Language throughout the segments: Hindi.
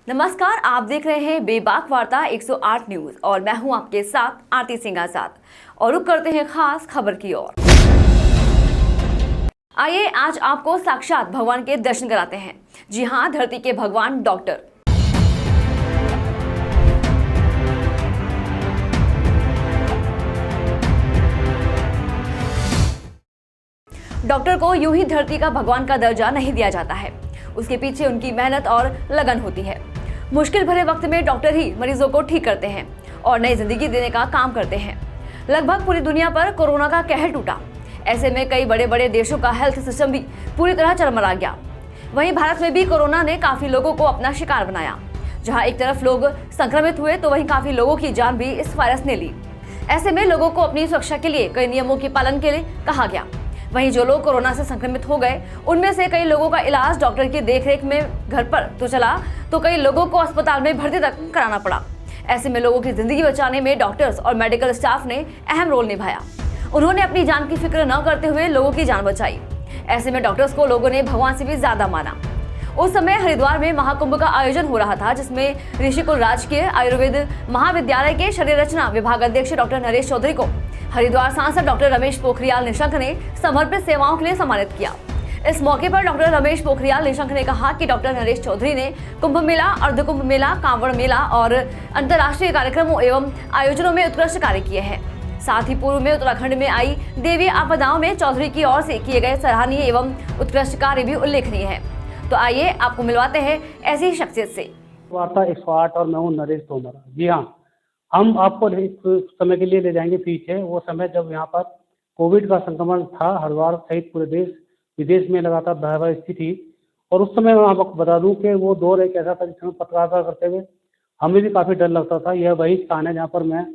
नमस्कार, आप देख रहे हैं बेबाक वार्ता 108 न्यूज और मैं हूं आपके साथ आरती सिंह आजाद। और रुक करते हैं खास खबर की ओर। आइए आज आपको साक्षात भगवान के दर्शन कराते हैं। जी हां, धरती के भगवान डॉक्टर को यूं ही धरती का भगवान का दर्जा नहीं दिया जाता है। उसके पीछे उनकी मेहनत और लगन होती है। मुश्किल भरे वक्त में डॉक्टर ही मरीजों को ठीक करते हैं और नई जिंदगी देने का काम करते हैं। लगभग पूरी दुनिया पर कोरोना का कहर टूटा। ऐसे में कई बड़े बड़े देशों का हेल्थ सिस्टम भी पूरी तरह चरमरा गया। वहीं भारत में भी कोरोना ने काफी लोगों को अपना शिकार बनाया। जहां एक तरफ लोग संक्रमित हुए तो वहीं काफी लोगों की जान भी इस वायरस ने ली। ऐसे में लोगों को अपनी सुरक्षा के लिए कई नियमों के पालन के लिए कहा गया। वहीं जो लोग कोरोना से संक्रमित हो गए उनमें से कई लोगों का इलाज डॉक्टर की देखरेख में घर पर तो चला, तो कई लोगों को अस्पताल में भर्ती तक कराना पड़ा। ऐसे में लोगों की जिंदगी बचाने में डॉक्टर्स और मेडिकल स्टाफ ने अहम रोल निभाया। उन्होंने अपनी जान की फिक्र न करते हुए लोगों की जान बचाई। ऐसे में डॉक्टर्स को लोगों ने भगवान से भी ज्यादा माना। उस समय हरिद्वार में महाकुंभ का आयोजन हो रहा था, जिसमें ऋषिकुल राजकीय आयुर्वेद महाविद्यालय के शरीर रचना विभाग अध्यक्ष डॉक्टर नरेश चौधरी को हरिद्वार सांसद डॉक्टर रमेश पोखरियाल निशंक ने समर्पित सेवाओं के लिए सम्मानित किया। इस मौके पर डॉक्टर रमेश पोखरियाल निशंक ने कहा कि डॉक्टर नरेश चौधरी ने कुंभ मेला, अर्ध कुंभ मेला, कांवड़ मेला और अंतर्राष्ट्रीय कार्यक्रमों एवं आयोजनों में उत्कृष्ट कार्य किए हैं। साथ ही पूर्व में उत्तराखंड में आई देवी आपदाओं में चौधरी की ओर से किए गए सराहनीय एवं उत्कृष्ट कार्य भी उल्लेखनीय है। तो आइए आपको मिलवाते हैं ऐसी ही शख्सियत से। वार्ता 108 और मैं हूँ नरेश तोमर। जी हाँ, हम आपको एक समय के लिए ले जाएंगे पीछे, वो समय जब यहाँ पर कोविड का संक्रमण था। हरिद्वार सहित पूरे देश विदेश में लगातार भयावह स्थिति थी। और उस समय मैं आपको बता दूं कि वो दौर एक ऐसा था जिसमें पत्रकारिता करते हुए हमें भी काफ़ी डर लगता था। यह वही स्थान है जहाँ पर मैं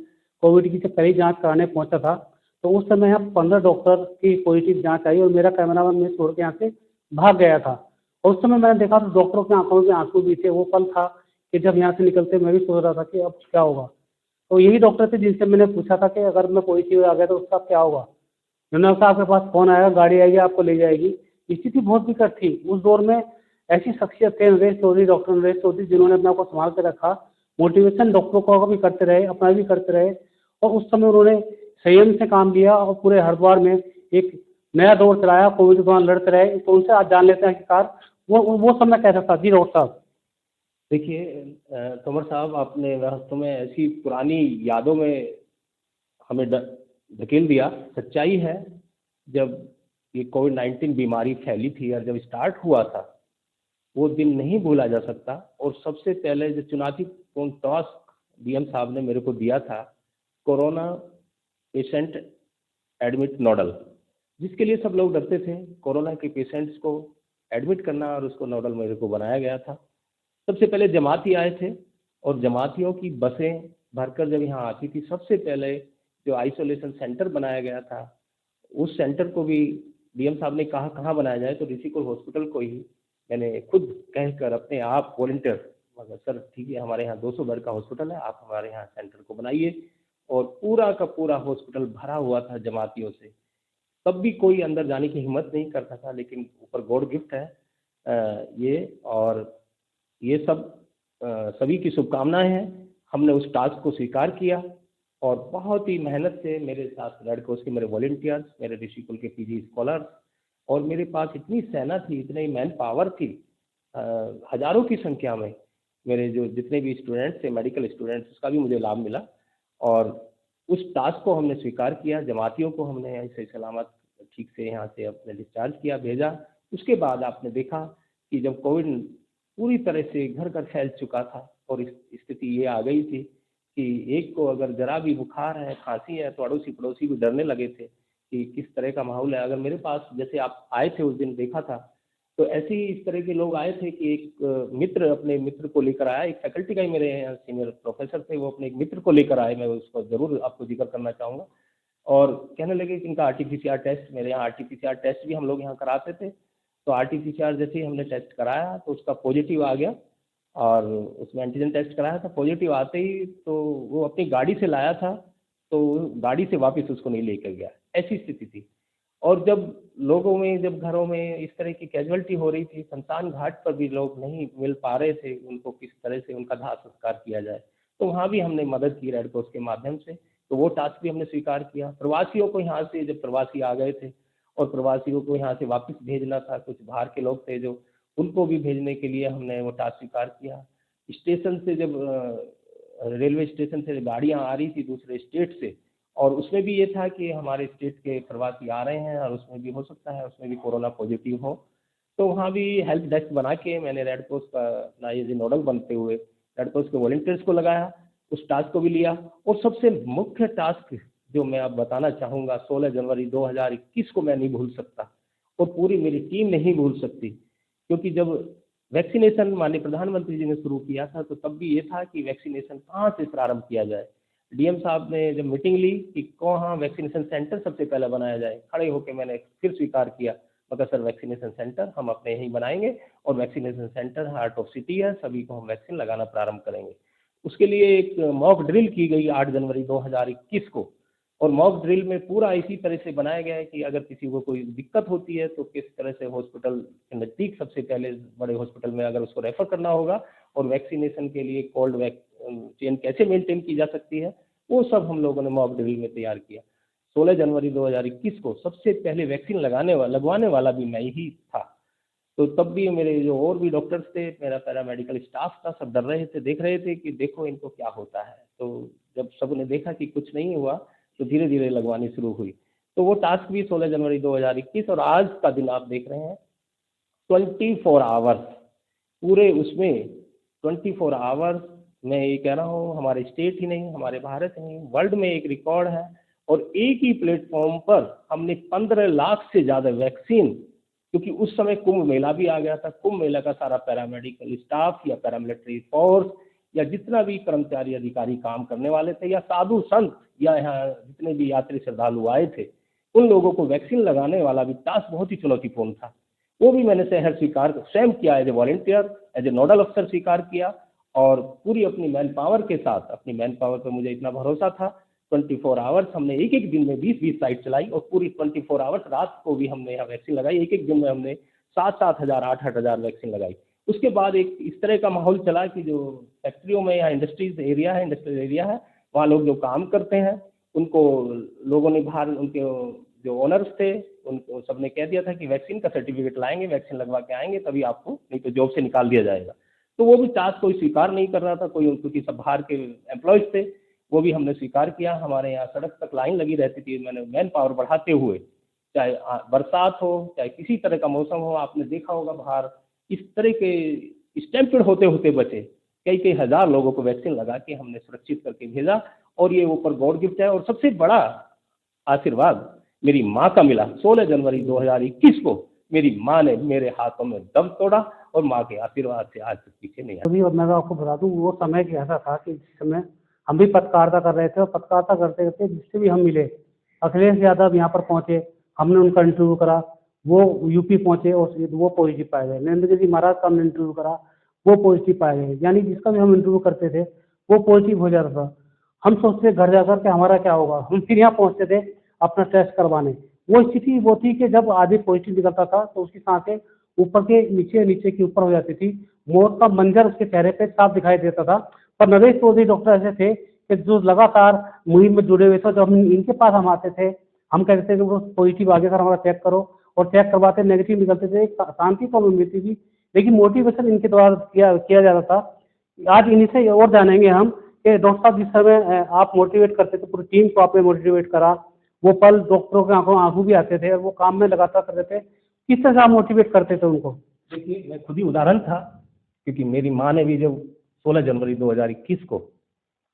कोविड की पहली जाँच कराने पहुँचा था। तो उस समय यहाँ 15 डॉक्टर की पॉजिटिव जाँच आई और मेरा कैमरामैन मैं छोड़ के यहाँ से भाग गया था। और उस समय मैंने देखा तो डॉक्टरों की आंखों में आंसू भी थे। वो पल था कि जब यहाँ से निकलते मैं भी सोच रहा था कि अब क्या होगा। तो यही डॉक्टर थे जिनसे मैंने पूछा था कि अगर मैं पॉजिटिव आ गया तो उसका क्या होगा। उन्होंने कहा आपके पास फोन आएगा, गाड़ी आएगी, आपको ले जाएगी। स्थिति बहुत विकट थी उस दौर में। ऐसी शख्सियत थे नरेश चौधरी, डॉक्टर नरेश चौधरी, जिन्होंने अपने आप को संभाल के रखा। मोटिवेशन डॉक्टरों को भी करते रहे, अपना भी करते रहे। और उस समय उन्होंने संयम से काम लिया और पूरे हरिद्वार में एक नया दौर चलाया। कोविड के दौरान लड़ते रहे। तो उनसे आज जान लेते हैं आखिरकार वो समय कैसा था। जी डॉक्टर साहब। देखिए तोमर साहब, आपने वास्तव में ऐसी पुरानी यादों में हमें धकेल दिया। सच्चाई है, जब ये कोविड-19 बीमारी फैली थी और जब स्टार्ट हुआ था, वो दिन नहीं भूला जा सकता। और सबसे पहले जो चुनौतीपूर्ण टास्क डीएम साहब ने मेरे को दिया था, कोरोना पेशेंट एडमिट नोडल, जिसके लिए सब लोग डरते थे। कोरोना के पेशेंट्स को एडमिट करना और उसको नोडल मेरे को बनाया गया था। सबसे पहले जमाती आए थे और जमातियों की बसें भरकर जब यहाँ आती थी, सबसे पहले जो आइसोलेशन सेंटर बनाया गया था, उस सेंटर को भी डीएम साहब ने कहा कहाँ बनाया जाए, तो ऋषिकुल हॉस्पिटल को ही मैंने खुद कहकर अपने आप वॉलंटियर, मगर सर ठीक है, हमारे यहाँ 200 बेड का हॉस्पिटल है, आप हमारे यहाँ सेंटर को बनाइए। और पूरा का पूरा हॉस्पिटल भरा हुआ था जमातियों से। तब भी कोई अंदर जाने की हिम्मत नहीं करता था, लेकिन ऊपर गॉड गिफ्ट है ये। और ये सब सभी की शुभकामनाएं हैं। हमने उस टास्क को स्वीकार किया और बहुत ही मेहनत से मेरे साथ रेड क्रॉस के मेरे वॉलंटियर्स, मेरे ऋषिकुल के पीजी स्कॉलर्स, और मेरे पास इतनी सेना थी, इतनी मैन पावर थी, हजारों की संख्या में मेरे जो जितने भी स्टूडेंट्स थे, मेडिकल स्टूडेंट्स, उसका भी मुझे लाभ मिला। और उस टास्क को हमने स्वीकार किया। जमातियों को हमने ऐसे सलामत ठीक से यहाँ से अपने डिस्चार्ज किया, भेजा। उसके बाद आपने देखा कि जब कोविड पूरी तरह से घर घर फैल चुका था और स्थिति ये आ गई थी कि एक को अगर जरा भी बुखार है, खांसी है, तो अड़ोसी पड़ोसी भी डरने लगे थे कि किस तरह का माहौल है। अगर मेरे पास, जैसे आप आए थे उस दिन देखा था, तो ऐसे ही इस तरह के लोग आए थे कि एक मित्र अपने मित्र को लेकर आया। एक फैकल्टी का ही मेरे यहाँ सीनियर प्रोफेसर थे, वो अपने एक मित्र को लेकर आए। मैं उसको ज़रूर आपको जिक्र करना चाहूँगा। और कहने लगे कि इनका आरटीपीसीआर टेस्ट, मेरे यहाँ आरटीपीसीआर टेस्ट भी हम लोग यहाँ कराते थे। तो आरटीपीसीआर जैसे ही हमने टेस्ट कराया तो उसका पॉजिटिव आ गया, और उसमें एंटीजन टेस्ट कराया था। पॉजिटिव आते ही तो वो अपनी गाड़ी से लाया था, तो गाड़ी से वापस उसको नहीं लेकर गया। ऐसी स्थिति थी। और जब लोगों में, जब घरों में इस तरह की कैजुअलिटी हो रही थी, शमशान घाट पर भी लोग नहीं मिल पा रहे थे, उनको किस तरह से उनका दाह संस्कार किया जाए, तो वहाँ भी हमने मदद की रेड क्रॉस के माध्यम से। तो वो टास्क भी हमने स्वीकार किया। प्रवासियों को यहाँ से, जब प्रवासी आ गए थे और प्रवासियों को यहाँ से वापस भेजना था, कुछ बाहर के लोग थे जो, उनको भी भेजने के लिए हमने वो टास्क स्वीकार किया। स्टेशन से जब रेलवे स्टेशन से गाड़ियाँ आ रही थी दूसरे स्टेट से, और उसमें भी ये था कि हमारे स्टेट के प्रवासी आ रहे हैं और उसमें भी हो सकता है उसमें भी कोरोना पॉजिटिव हो, तो वहाँ भी हेल्प डेस्क बना के मैंने रेड क्रॉस का ना ये नोडल बनते हुए रेड क्रॉस के वॉलंटियर्स को लगाया, उस टास्क को भी लिया। और सबसे मुख्य टास्क जो मैं अब बताना चाहूँगा, 16 जनवरी 2021 को मैं नहीं भूल सकता और पूरी मेरी टीम नहीं भूल सकती, क्योंकि जब वैक्सीनेशन माननीय प्रधानमंत्री जी ने शुरू किया था तो तब भी ये था कि वैक्सीनेशन कहाँ से प्रारंभ किया जाए। डीएम साहब ने जब मीटिंग ली कि कहाँ वैक्सीनेशन सेंटर सबसे पहले बनाया जाए, खड़े होकर मैंने फिर स्वीकार किया, मगर सर वैक्सीनेशन सेंटर हम अपने यहीं बनाएंगे और vaccination centre heart of city है, सभी को हम वैक्सीन लगाना प्रारंभ करेंगे। उसके लिए एक मॉक ड्रिल की गई 8 जनवरी 2021 को, और मॉक ड्रिल में पूरा इसी तरह से बनाया गया है कि अगर किसी को कोई दिक्कत होती है तो किस तरह से हॉस्पिटल के नज़दीक सबसे पहले बड़े हॉस्पिटल में अगर उसको रेफर करना होगा, और वैक्सीनेशन के लिए कोल्ड चेन कैसे मेंटेन की जा सकती है, वो सब हम लोगों ने मॉक ड्रिल में तैयार किया। 16 जनवरी 2021 को सबसे पहले वैक्सीन लगवाने वाला भी मैं ही था। तो तब भी मेरे जो और भी डॉक्टर्स थे, मेरा पैरामेडिकल स्टाफ था, सब डर रहे थे, देख रहे थे कि देखो इनको क्या होता है। तो जब सब ने देखा कि कुछ नहीं हुआ तो धीरे धीरे लगवानी शुरू हुई। तो वो टास्क भी 16 जनवरी 2021 और आज का दिन आप देख रहे हैं 24 आवर्स, पूरे उसमें 24 आवर्स, मैं ये कह रहा हूँ हमारे स्टेट ही नहीं, हमारे भारत नहीं, वर्ल्ड में एक रिकॉर्ड है। और एक ही प्लेटफॉर्म पर हमने 15 लाख से ज़्यादा वैक्सीन, क्योंकि उस समय कुंभ मेला भी आ गया था, कुंभ मेला का सारा पैरामेडिकल स्टाफ या पैरामिलिट्री फोर्स या जितना भी कर्मचारी अधिकारी काम करने वाले थे या साधु संत या यहाँ जितने भी यात्री श्रद्धालु आए थे, उन लोगों को वैक्सीन लगाने वाला भी टास्क बहुत ही चुनौतीपूर्ण था। वो भी मैंने शहर स्वीकार स्वयं किया, as a volunteer, as a nodal अफसर स्वीकार किया, और पूरी अपनी मैन पावर के साथ, अपनी मैन पावर पर मुझे इतना भरोसा था, 24 आवर्स हमने एक एक दिन में 20-20 साइट चलाई, और पूरी 24 आवर्स रात को भी हमने यहाँ वैक्सीन लगाई। एक एक दिन में हमने 7-7 हज़ार 8-8 हज़ार वैक्सीन लगाई। उसके बाद एक इस तरह का माहौल चला कि जो फैक्ट्रियों में या इंडस्ट्रियल एरिया है, वहाँ लोग जो काम करते हैं उनको लोगों ने बाहर, उनके जो ओनर्स थे उनको सबने कह दिया था कि वैक्सीन का सर्टिफिकेट लाएंगे, वैक्सीन लगवा के आएंगे तभी आपको, नहीं तो जॉब से निकाल दिया जाएगा। तो वो भी टास्क कोई स्वीकार नहीं कर रहा था, कोई, क्योंकि सब बाहर के एम्प्लॉयज़ थे, वो भी हमने स्वीकार किया। हमारे यहाँ सड़क तक लाइन लगी रहती थी, मैंने मैन पावर बढ़ाते हुए, चाहे बरसात हो चाहे किसी तरह का मौसम हो, आपने देखा होगा बाहर इस तरह के स्टैम्पेड होते होते बचे, कई हज़ार लोगों को वैक्सीन लगा के हमने सुरक्षित करके भेजा। और ये ऊपर गॉड गिफ्ट है, और सबसे बड़ा आशीर्वाद मेरी माँ का मिला। 16 जनवरी 2021 को मेरी माँ ने मेरे हाथों में दम तोड़ा, और माँ के आशीर्वाद से आज तक पीछे नहीं आया। अभी अब मैं आपको बता दूं, वो समय की ऐसा था कि जिस समय हम भी पत्रकारिता कर रहे थे, और पत्रकारिता करते करते जिससे भी हम मिले, अखिलेश यादव यहाँ पर पहुंचे, हमने उनका इंटरव्यू करा, वो यूपी पहुंचे और वो पॉजिटिव पाए गए। नरेंद्र जी महाराज का हमने इंटरव्यू करा, वो पॉजिटिव पाए गए। यानी जिसका भी हम इंटरव्यू करते थे वो पॉजिटिव हो जाता था। हम सोचते घर जाकर के हमारा क्या होगा, हम फिर यहाँ पहुँचते थे अपना टेस्ट करवाने। वो स्थिति वो थी कि जब आदमी पॉजिटिव निकलता था तो उसकी सांसें ऊपर के नीचे, नीचे की ऊपर हो जाती थी, मौत का मंजर उसके चेहरे पे साफ दिखाई देता था। पर नरेश चौधरी डॉक्टर ऐसे थे कि जो लगातार मुहिम में जुड़े हुए थे। जब इनके पास हम आते थे, हम कहते थे कि वो पॉजिटिव आगे कर हमारा चेक करो, और चेक करवाते नेगेटिव निकलते थे। एक शांति तो हमें मिलती थी, लेकिन मोटिवेशन इनके द्वारा किया जाता था। आज इन्हीं से और जानेंगे हम कि डॉक्टर साहब जिस समय आप मोटिवेट करते थे, पूरी टीम को आपने मोटिवेट करा, वो पल डॉक्टरों के आंसू भी आते थे और वो काम में लगातार करते थे। किस तरह से आप मोटिवेट करते थे उनको? देखिए, मैं खुद ही उदाहरण था, क्योंकि मेरी माँ ने भी जब 16 जनवरी 2021 को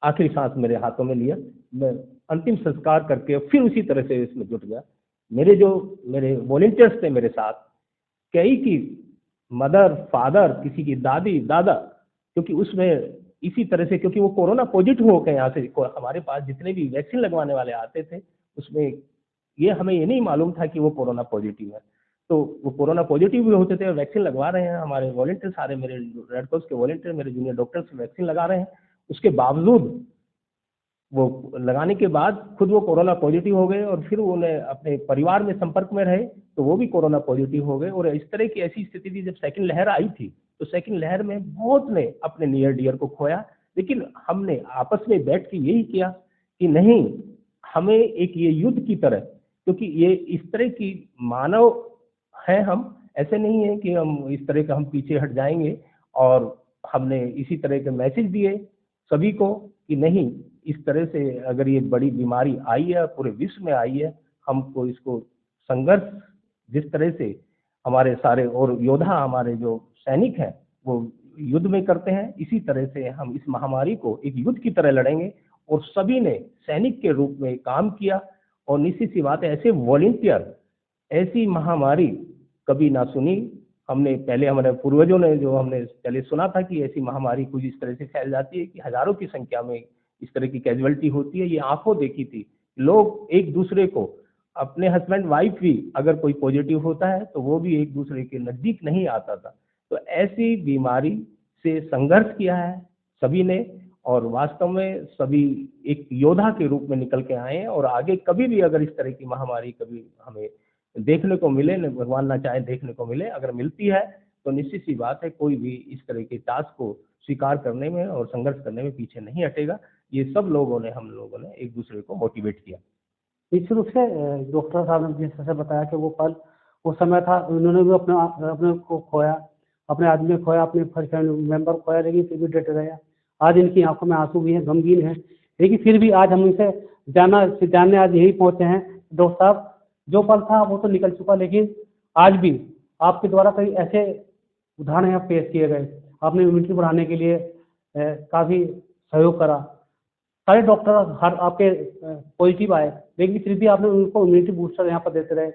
आखिरी सांस मेरे हाथों में लिया, मैं अंतिम संस्कार करके फिर उसी तरह से इसमें जुट गया। मेरे वॉलंटियर्स थे मेरे साथ, कई की मदर, फादर, किसी की दादी, दादा, क्योंकि उसमें इसी तरह से, क्योंकि वो कोरोना पॉजिटिव होकर यहाँ से हमारे पास जितने भी वैक्सीन लगवाने वाले आते थे, उसमें ये हमें ये नहीं मालूम था कि वो कोरोना पॉजिटिव है। तो वो कोरोना पॉजिटिव भी होते थे और वैक्सीन लगवा रहे हैं। हमारे वॉलंटियर सारे, मेरे रेड क्रॉस के वॉलंटियर, मेरे जूनियर डॉक्टर्स वैक्सीन लगा रहे हैं। उसके बावजूद वो लगाने के बाद खुद वो कोरोना पॉजिटिव हो गए और फिर उन्हें अपने परिवार में संपर्क में रहे तो वो भी कोरोना पॉजिटिव हो गए। और इस तरह की ऐसी स्थिति थी, जब सेकंड लहर आई थी तो सेकंड लहर में बहुत ने अपने नियर डियर को खोया। लेकिन हमने आपस में बैठ के यही किया कि नहीं, हमें एक ये युद्ध की तरह, क्योंकि ये इस तरह की मानव है, हम ऐसे नहीं है कि हम इस तरह का हम पीछे हट जाएंगे। और हमने इसी तरह के मैसेज दिए सभी को कि नहीं, इस तरह से अगर ये बड़ी बीमारी आई है, पूरे विश्व में आई है, हमको इसको संघर्ष जिस तरह से हमारे सारे और योद्धा हमारे जो सैनिक हैं वो युद्ध में करते हैं, इसी तरह से हम इस महामारी को एक युद्ध की तरह लड़ेंगे। और सभी ने सैनिक के रूप में काम किया। और निश्चित सी बात है, ऐसे वॉलंटियर, ऐसी महामारी कभी ना सुनी हमने। पहले हमारे पूर्वजों ने जो हमने पहले सुना था कि ऐसी महामारी कुछ इस तरह से फैल जाती है कि हजारों की संख्या में इस तरह की कैजुअलिटी होती है, ये आंखों देखी थी। लोग एक दूसरे को, अपने हस्बैंड वाइफ भी अगर कोई पॉजिटिव होता है तो वो भी एक दूसरे के नजदीक नहीं आता था। तो ऐसी बीमारी से संघर्ष किया है सभी ने, और वास्तव में सभी एक योद्धा के रूप में निकल के आए हैं। और आगे कभी भी अगर इस तरह की महामारी कभी हमें देखने को मिले, भगवान ना चाहे देखने को मिले, अगर मिलती है तो निश्चित सी बात है कोई भी इस तरह के टास्क को स्वीकार करने में और संघर्ष करने में पीछे नहीं हटेगा। ये सब लोगों ने, हम लोगों ने एक दूसरे को मोटिवेट किया। निश्चित रूप से डॉक्टर साहब ने जिस तरह से बताया कि वो पल, वो समय था, उन्होंने भी अपने को खोया, अपने आदमी को खोया, अपने फैमिली मेंबर को खोया, लेकिन फिर भी डटे रहे। आज इनकी आंखों में आंसू भी हैं, गमगीन हैं, लेकिन फिर भी आज हम इनसे जानने आज यही पहुंचे हैं। डॉक्टर साहब, जो पल था वो तो निकल चुका, लेकिन आज भी आपके द्वारा कई ऐसे उदाहरण यहाँ पेश किए गए। आपने इम्यूनिटी बढ़ाने के लिए काफ़ी सहयोग करा। सारे डॉक्टर हर आपके पॉजिटिव आए, लेकिन फिर भी आपने उनको इम्यूनिटी बूस्टर यहाँ पर देते रहे।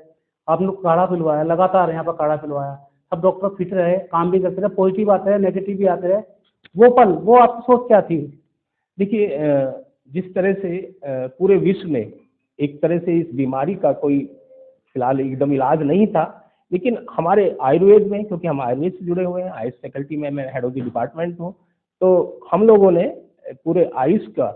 आपने काढ़ा पिलवाया, लगातार यहाँ पर काढ़ा पिलवाया, सब डॉक्टर फिट रहे, काम भी करते रहे, पॉजिटिव आते रहे, नेगेटिव भी आते रहे। वो पल, वो आपकी सोच क्या थी? देखिए, जिस तरह से पूरे विश्व में एक तरह से इस बीमारी का कोई फिलहाल एकदम इलाज नहीं था, लेकिन हमारे आयुर्वेद में, क्योंकि हम आयुर्वेद से जुड़े हुए हैं, आयुष फैकल्टी में मैं हेड ऑफ द डिपार्टमेंट हूँ, तो हम लोगों ने पूरे आयुष का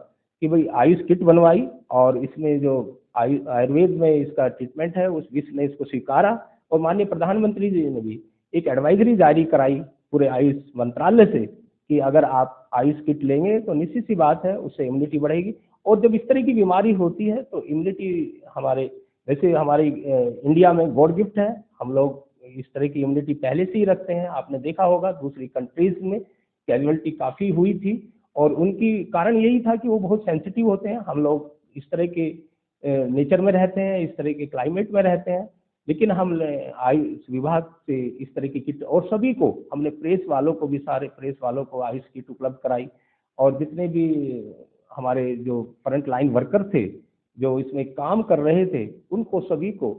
कि भाई आयुष किट बनवाई। और इसमें जो आयुर्वेद में इसका ट्रीटमेंट है, उस विश्व ने इसको स्वीकारा। और माननीय प्रधानमंत्री जी ने भी एक एडवाइजरी जारी कराई पूरे आयुष मंत्रालय से कि अगर आप आयुष किट लेंगे तो निश्चित सी बात है उससे इम्यूनिटी बढ़ेगी। और जब इस तरह की बीमारी होती है तो इम्यूनिटी हमारे, वैसे हमारी इंडिया में गॉड गिफ्ट है, हम लोग इस तरह की इम्यूनिटी पहले से ही रखते हैं। आपने देखा होगा दूसरी कंट्रीज में कैजुअलिटी काफ़ी हुई थी, और उनकी कारण यही था कि वो बहुत सेंसिटिव होते हैं। हम लोग इस तरह के नेचर में रहते हैं, इस तरह के क्लाइमेट में रहते हैं, लेकिन हमने आयुष विभाग से इस तरह की किट, और सभी को हमने प्रेस वालों को भी, सारे प्रेस वालों को आयुष किट उपलब्ध कराई। और जितने भी हमारे जो फ्रंट लाइन वर्कर थे जो इसमें काम कर रहे थे, उनको सभी को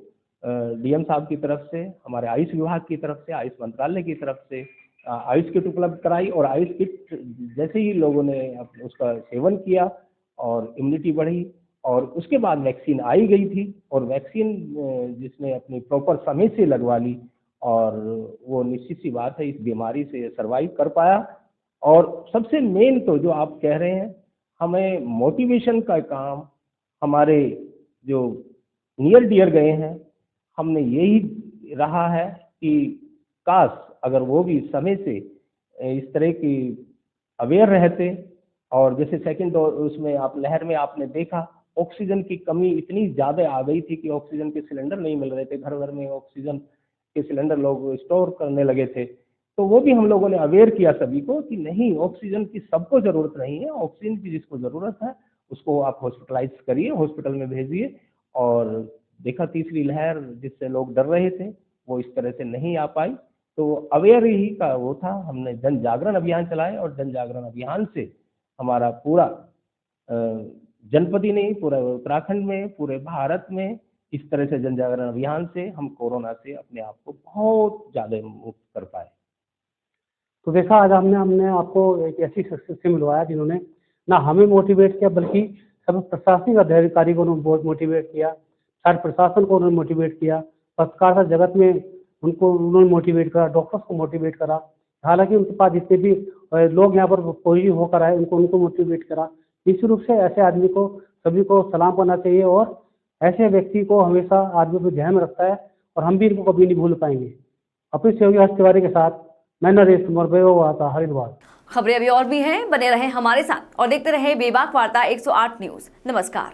डीएम साहब की तरफ से, हमारे आयुष विभाग की तरफ से, आयुष मंत्रालय की तरफ से आयुष किट उपलब्ध कराई। और आयुष किट जैसे ही लोगों ने उसका सेवन किया और इम्यूनिटी बढ़ी, और उसके बाद वैक्सीन आई गई थी, और वैक्सीन जिसने अपनी प्रॉपर समय से लगवा ली, और वो निश्चित सी बात है इस बीमारी से सर्वाइव कर पाया। और सबसे मेन तो जो आप कह रहे हैं, हमें मोटिवेशन का काम हमारे जो नियर डियर गए हैं, हमने यही रहा है कि काश अगर वो भी समय से इस तरह की अवेयर रहते। और जैसे सेकंड उसमें आप लहर में आपने देखा, ऑक्सीजन की कमी इतनी ज़्यादा आ गई थी कि ऑक्सीजन के सिलेंडर नहीं मिल रहे थे, घर घर में ऑक्सीजन के सिलेंडर लोग स्टोर करने लगे थे। तो वो भी हम लोगों ने अवेयर किया सभी को कि नहीं, ऑक्सीजन की सबको ज़रूरत नहीं है, ऑक्सीजन की जिसको ज़रूरत है उसको आप हॉस्पिटलाइज करिए, हॉस्पिटल में भेजिए। और देखा तीसरी लहर जिससे लोग डर रहे थे वो इस तरह से नहीं आ पाई। तो अवेयर ही का वो था, हमने जन जागरण अभियान चलाए, और जन जागरण अभियान से हमारा पूरा जनपद ही नहीं, पूरे उत्तराखंड में, पूरे भारत में इस तरह से जन जागरण अभियान से हम कोरोना से अपने आप को बहुत ज़्यादा मुक्त कर पाए। तो देखा, आज हमने आपको एक ऐसी सक्सेस से मिलवाया जिन्होंने ना हमें मोटिवेट किया, बल्कि सब प्रशासनिक अधिकारी को बहुत मोटिवेट किया, सारे प्रशासन को उन्होंने मोटिवेट किया, पत्रकारिता जगत में उन्होंने मोटिवेट करा, डॉक्टर्स को मोटिवेट करा। हालांकि उनके पास जितने भी लोग यहाँ पर पॉजिटिव होकर आए उनको मोटिवेट करा। निश्चित रूप से ऐसे आदमी को सभी को सलाम करना चाहिए और ऐसे व्यक्ति को हमेशा आदमी को ध्यान में रखता है और हम भी इनको कभी नहीं भूल पाएंगे। अपने सहयोगी हर्ष तिवारी के साथ मैं नरेश कुमार बेवा, हरिद्वार। खबरें अभी और भी हैं, बने रहें हमारे साथ और देखते रहें बेबाक वार्ता 108 न्यूज। नमस्कार।